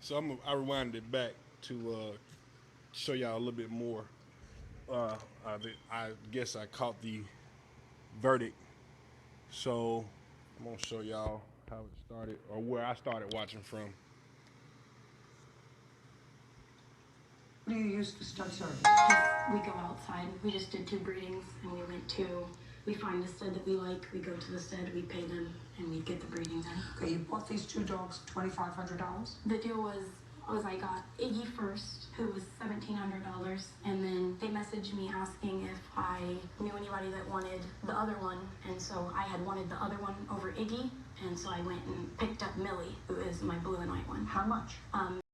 So I rewind it back to show y'all a little bit more. I guess I caught the verdict. So I'm gonna show y'all how it started or where I started watching from. What do you use for stud service? We go outside. We just did 2 breedings, and we find the stud that we like. We go to the stud, we pay them, and we get the breeding done. Okay, you bought these 2 dogs $2,500. The deal was I got Iggy first, who was $1,700, and then they messaged me asking if I knew anybody that wanted the other one, and so I had wanted the other one over Iggy, and so I went and picked up Millie, who is my blue and white one. How much?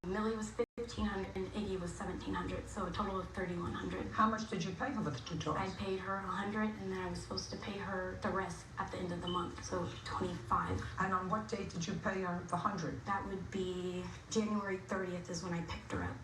Millie was $1,500 and Iggy was $1,700, so a total of $3,100. How much did you pay her for the 2 dogs? I paid her $100, and then I was supposed to pay her the rest at the end of the month, so $25. And on what date did you pay her the 100? That would be January 30th is when I picked her up.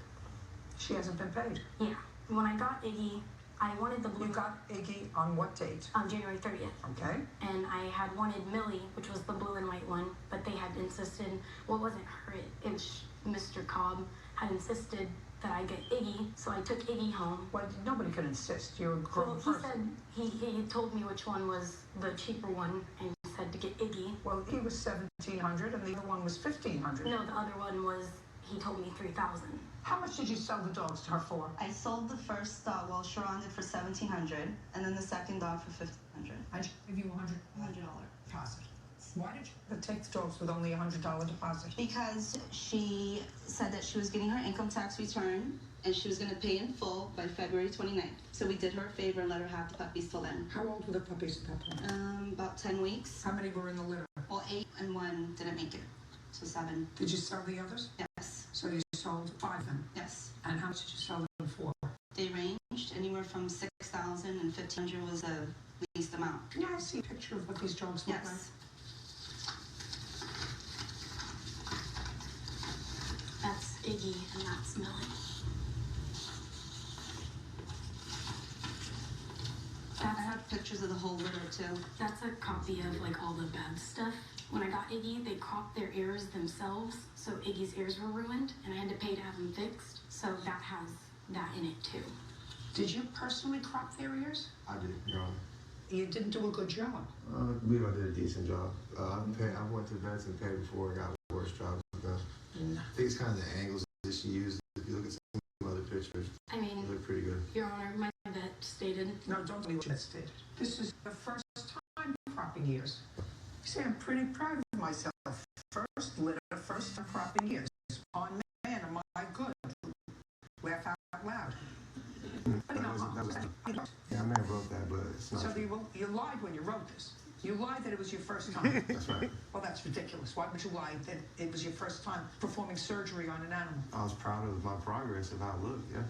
She hasn't been paid. Yeah. When I got Iggy, I wanted the blue. You got Iggy on what date? On January 30th. Okay. And I had wanted Millie, which was the blue and white one, but they had insisted, well, it wasn't her, it was Mr. Cobb had insisted that I get Iggy, so I took Iggy home. Well, nobody can insist. You're a grown person. He said, he told me which one was the cheaper one, and he said to get Iggy. Well, he was $1,700 and the other one was $1,500. No, the other one was, he told me $3,000. How much did you sell the dogs to her for? I sold the first dog, well, Sharon did for $1,700, and then the second dog for $1,500. I gave you $100 deposit. Why did you take the dogs with only a $100 deposit? Because she said that she was getting her income tax return, and she was going to pay in full by February 29th. So we did her a favor and let her have the puppies till then. How old were the puppies at that point? About 10 weeks. How many were in the litter? Well, 8 and 1 didn't make it, so 7. Did you sell the others? Yes. So you sold 5 of them? Yes. And how much did you sell them for? They ranged anywhere from $6,000 and $1,500 was the least amount. Yeah, I see a picture of what these dogs look like. Yes. That's Iggy and that's Millie. I have pictures of the whole litter too. That's a copy of like all the bad stuff. When I got Iggy, they cropped their ears themselves, so Iggy's ears were ruined, and I had to pay to have them fixed. So that has that in it too. Did you personally crop their ears? I did, Your Honor. You didn't do a good job. I believe I did a decent job. I went to vets and paid before I got worse jobs done. No. I think it's kind of the angles that she used. If you look at some other pictures, I mean, they look pretty good. Your Honor, my vet stated. No, don't tell me what you stated. This is the first time cropping ears. You say I'm pretty proud of myself. First litter, first time cropping ears. On man, am I good? Laugh out loud. Yeah, I may have wrote that, but it's not. So you lied when you wrote this. You lied that it was your first time. That's right. Well, that's ridiculous. Why would you lie that it was your first time performing surgery on an animal? I was proud of my progress of how it looked, yeah.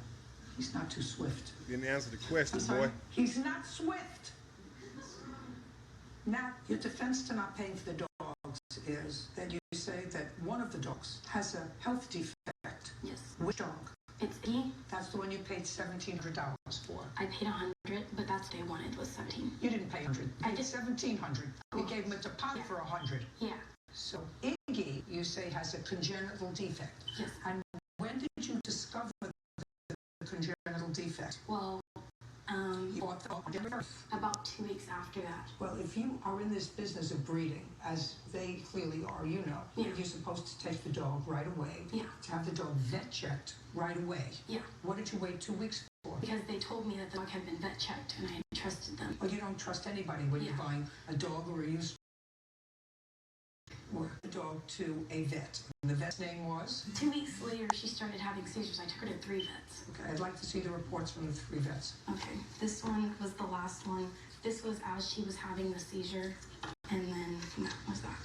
He's not too swift. You didn't answer the question, Sorry? boy. He's not swift. Now, your defense to not paying for the dogs is that you say that one of the dogs has a health defect. Yes. Which dog? It's Iggy. That's the one you paid $1,700 for. I paid $100, but that's what they wanted was $17. You didn't pay $100. I You did. $1,700. You gave him a deposit for $100. Yeah. So Iggy, you say, has a congenital defect. Yes. And when did you discover the congenital defect? Well, You bought the dog on January 1st. about 2 weeks after that. Well, if you are in this business of breeding, as they clearly are, you know, Yeah. you're supposed to take the dog right away. Yeah. To have the dog vet checked right away. Yeah. What did you wait 2 weeks for? Because they told me that the dog had been vet checked, and I had trusted them. Well, you don't trust anybody when you're Yeah. buying a dog or a used or a dog to a vet. And the vet's name was? 2 weeks later, she started having seizures. I took her to 3 vets. Okay, I'd like to see the reports from the 3 vets. Okay, this one was the last one. This was as she was having the seizure, and then that was that.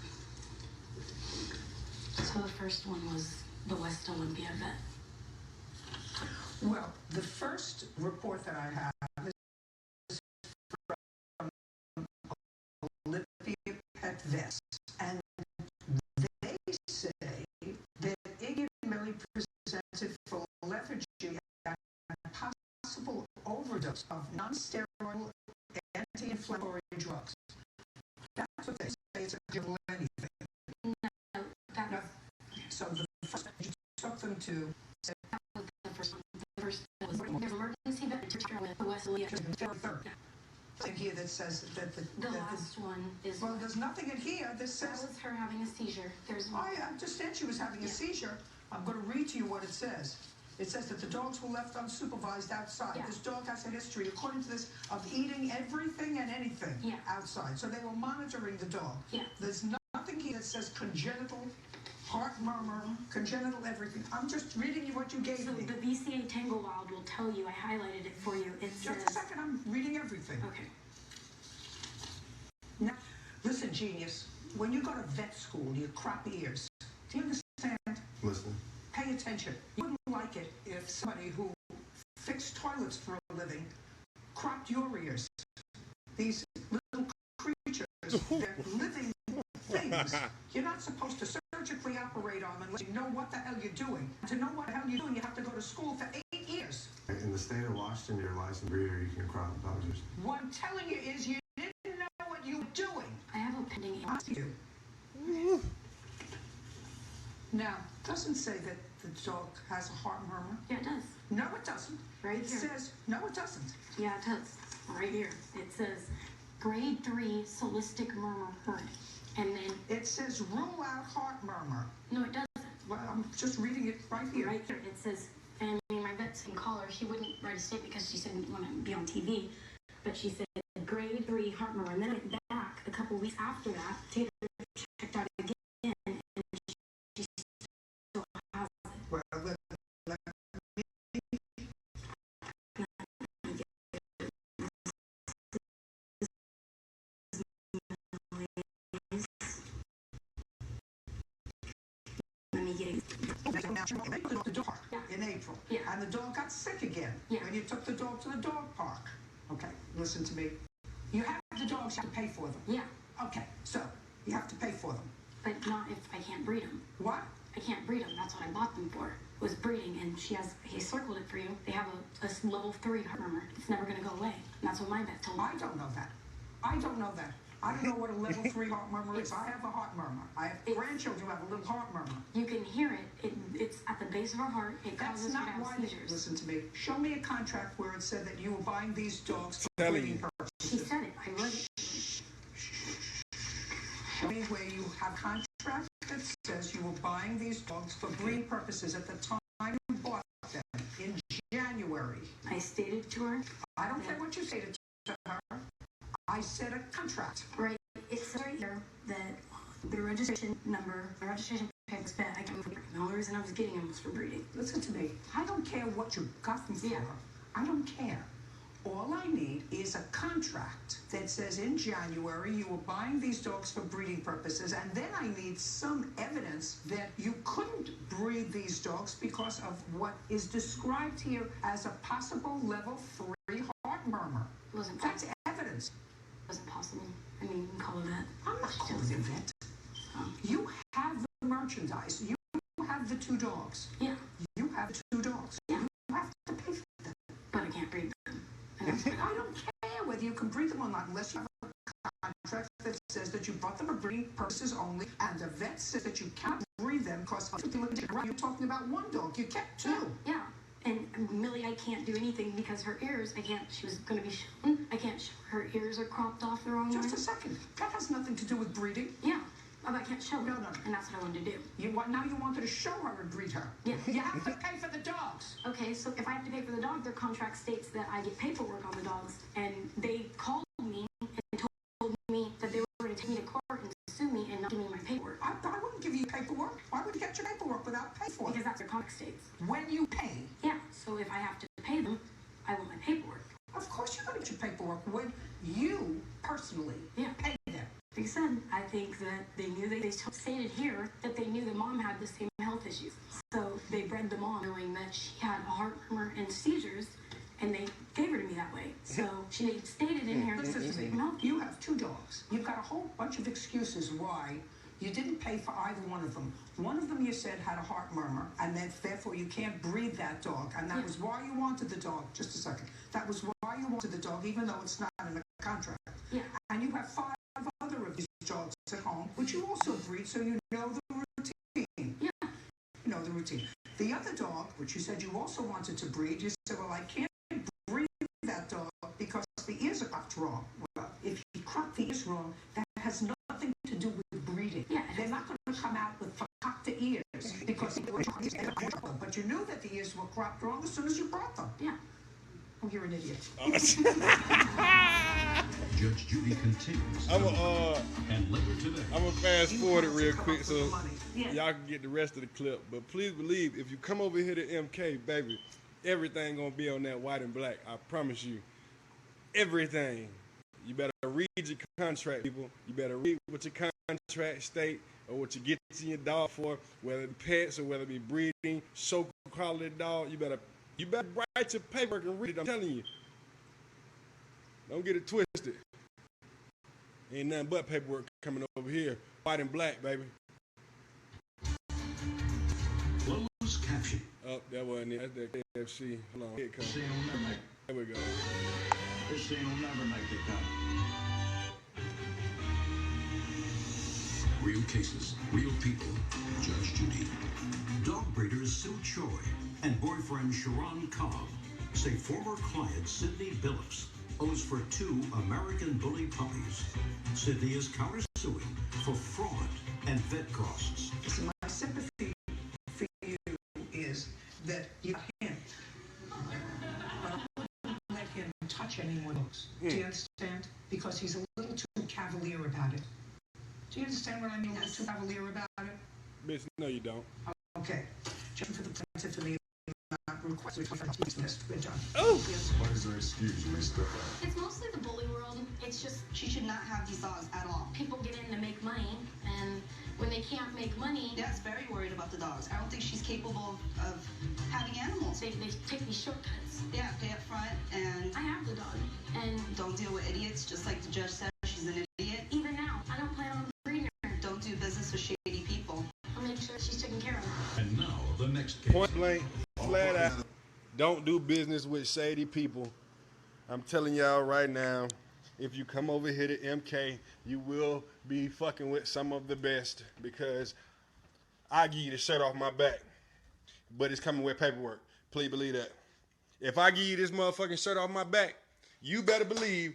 So the first one was the West Olympia vet. Well, the first report that I have is from Olympia Pet Vets, and they say that Iggy and Millie presented for lethargy and possible overdose of non-steroidal anti-inflammatory drugs. That's what they say. It's a general anything. No, that No. So the first you took them to The first one. The first was there's emergency vet with Wesley. third. In here that says that The last one is. well, there's nothing in here that That says. was her having a seizure. There's. I understand she was having a seizure. I'm going to read to you what it says. It says that the dogs were left unsupervised outside. Yeah. This dog has a history, according to this, of eating everything and anything outside. So they were monitoring the dog. Yeah. There's nothing here that says congenital heart murmur, congenital everything. I'm just reading you what you gave So me. the VCA Tango Wild will tell you. I highlighted it for you. It Just says. a second, I'm reading everything. Okay. Now, listen, genius. When you go to vet school, you crop ears. Do you understand? Listen. Pay attention. You wouldn't like it if somebody who fixed toilets for a living cropped your ears. These little creatures, they're living things. You're not supposed to surgically operate on them unless you know what the hell you're doing. To know what the hell you're doing, you have to go to school for 8 years. In the state of Washington, you're a licensed breeder. You can crop dogs. What I'm telling you is you didn't know what you were doing. I have a pending. I do. Now, it doesn't say that the dog has a heart murmur. Yeah, it does. No, it doesn't. Right it here. says, no, it doesn't. Yeah, it does. Right here. It says grade 3 solistic murmur heard. And then. It says rule out heart murmur. No, it doesn't. Well, I'm just reading it right here. Right here. It says, and I mean, my vet's can call her. She wouldn't write a statement because she said want to be on TV. But she said grade 3 heart murmur. And then I went back a couple weeks after that to get her checked out again. And she still has it. Well, let me Let me get it. the dog in April. Yeah. And the dog got sick again Yeah. when you took the dog to the dog park. Okay, listen to me. You have the dogs, you have to pay for them. Yeah, Okay, so you have to pay for them. but not if I can't breed them. What? I can't breed them. That's what I bought them for. Was breeding, and he circled it for you. They have a level 3 heart murmur. It's never going to go away. And that's what my vet told me. I don't know that. I don't know that. I don't know what a level 3 heart murmur is. I have a heart murmur. I have grandchildren who have a little heart murmur. You can hear it. It's at the base of our heart. It That's causes not her to why. have seizures. Listen to me. Show me a contract where it said that you were buying these dogs for Telling breeding you. purposes. She said it. I read it. Show me where you have a contract that says you were buying these dogs for breeding purposes at the time you bought them in January. I stated to her. I don't care what you say to her. I said a contract. Right. It says right here that the registration number, the registration papers back. I can't remember. The only reason I was getting them was for breeding. Listen to me. I don't care what you got them for. Yeah. I don't care. All I need is a contract that says in January you were buying these dogs for breeding purposes, and then I need some evidence that you couldn't breed these dogs because of what is described here as a possible level 3 heart murmur. It wasn't That's possible. evidence. It wasn't possible. I mean, you can call it that. I'm not calling it vet. You have the merchandise. You have the 2 dogs. Yeah. You have the 2 dogs. Yeah. You have to pay for them. But I can't breed them. And that's what I don't care whether you can breed them or not unless you have a contract that says that you bought them for breeding purposes only, and the vet says that you can't breed them because you're talking about 1 dog. You kept 2. Yeah. And Millie, I can't do anything because her ears, I can't, she was going to be shown. I can't show her ears are cropped off the wrong way. Just a second. That has nothing to do with breeding. Yeah. Oh, I can't show her. No. And that's what I wanted to do. Now you wanted to show her and breed her. Yeah. You have to pay for the dogs. Okay, so if I have to pay for the dog, their contract states that I get paperwork on the dogs. And they called me and told me that they were going to take me to court and sue me and not give me my paperwork. I wouldn't give you paperwork. Why would you get your paperwork without paying for it? Because that's their contract states. When you pay, Yeah, so if I have to pay them, I want my paperwork. of course you're going to get your paperwork when you personally pay them. Like I said, I think that they knew, they stated here that they knew the mom had the same health issues. So they bred the mom knowing that she had a heart murmur and seizures, and they gave her to me that way. So she stated in here, Listen to me. no, You have 2 dogs. You've got a whole bunch of excuses why you didn't pay for either one of them. One of them you said had a heart murmur, and then therefore you can't breed that dog. And that was why you wanted the dog. Just a second. That was why you wanted the dog, even though it's not in the contract. yeah, And you have 5 other of these dogs at home, which you also breed, so you know the routine. yeah. You know the routine. The other dog, which you said you also wanted to breed, you said, well, I can't breed that dog because the ears are cropped wrong. Well, if you crop the ears wrong, that has nothing to do with breeding. Yeah. They're not going to come out with fakakta ears because but you knew that the ears were cropped wrong as soon as you brought them. Yeah. Oh, you're an idiot. Judge Judy continues. I'm And later today, gonna fast forward it real Come up quick with so the money. Yeah. y'all can get the rest of the clip. But please believe, if you come over here to MK, baby, everything gonna be on that white and black. I promise you. Everything. You better read your contract, people. You better read what your contract state or what you get to your dog for, whether it be pets or whether it be breeding, show quality dog. You better write your paperwork and read it. I'm telling you. Don't get it twisted. Ain't nothing but paperwork coming over here. White and black, baby. closed caption. Oh, that wasn't it. That's that KFC. Hold on. Here it comes. This scene will never make. There we go. This scene will never make the cut. Real cases, real people. Judge Judy. Dog breeders Sue Choi and boyfriend Sharon Cobb say former client Sydney Billups owes for 2 American bully puppies. Sydney is countersuing for fraud and vet costs. My sympathy for you is that you got him. Don't let him touch anyone else. Do you understand? Because he's a little too cavalier about it. Do you understand what I mean? A little too cavalier about it? Bitch, no you don't. Okay. Just for the plaintiff to me, request dismissed. Good job. Oh! What is her excuse? You may step out. It's mostly the bully world. It's just She should not have these dogs at all. people get in to make money, and when they can't make money, Dad's very worried about the dogs. I don't think she's capable of having animals. they take these shortcuts. Yeah, pay up front and I have the dog, and don't deal with idiots, just like the judge said. She's an idiot. even now, I don't plan on breeding her. Don't do business with shady people. I'll make sure she's taken care of. And now the next case. Point blank, flat out, don't do business with shady people. I'm telling y'all right now, if you come over here to MK, you will be fucking with some of the best because I give you the shirt off my back, but it's coming with paperwork. Please believe that. If I give you this motherfucking shirt off my back, you better believe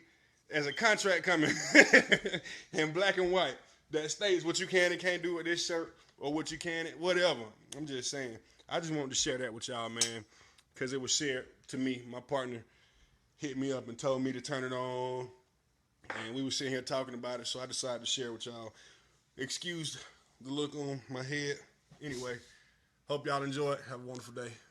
there's a contract coming in black and white that states what you can and can't do with this shirt or what you can, whatever. I'm just saying. I just wanted to share that with y'all, man, because it was shared to me. My partner hit me up and told me to turn it on, and we were sitting here talking about it, so I decided to share with y'all. Excuse the look on my head. Anyway, hope y'all enjoy it. Have a wonderful day.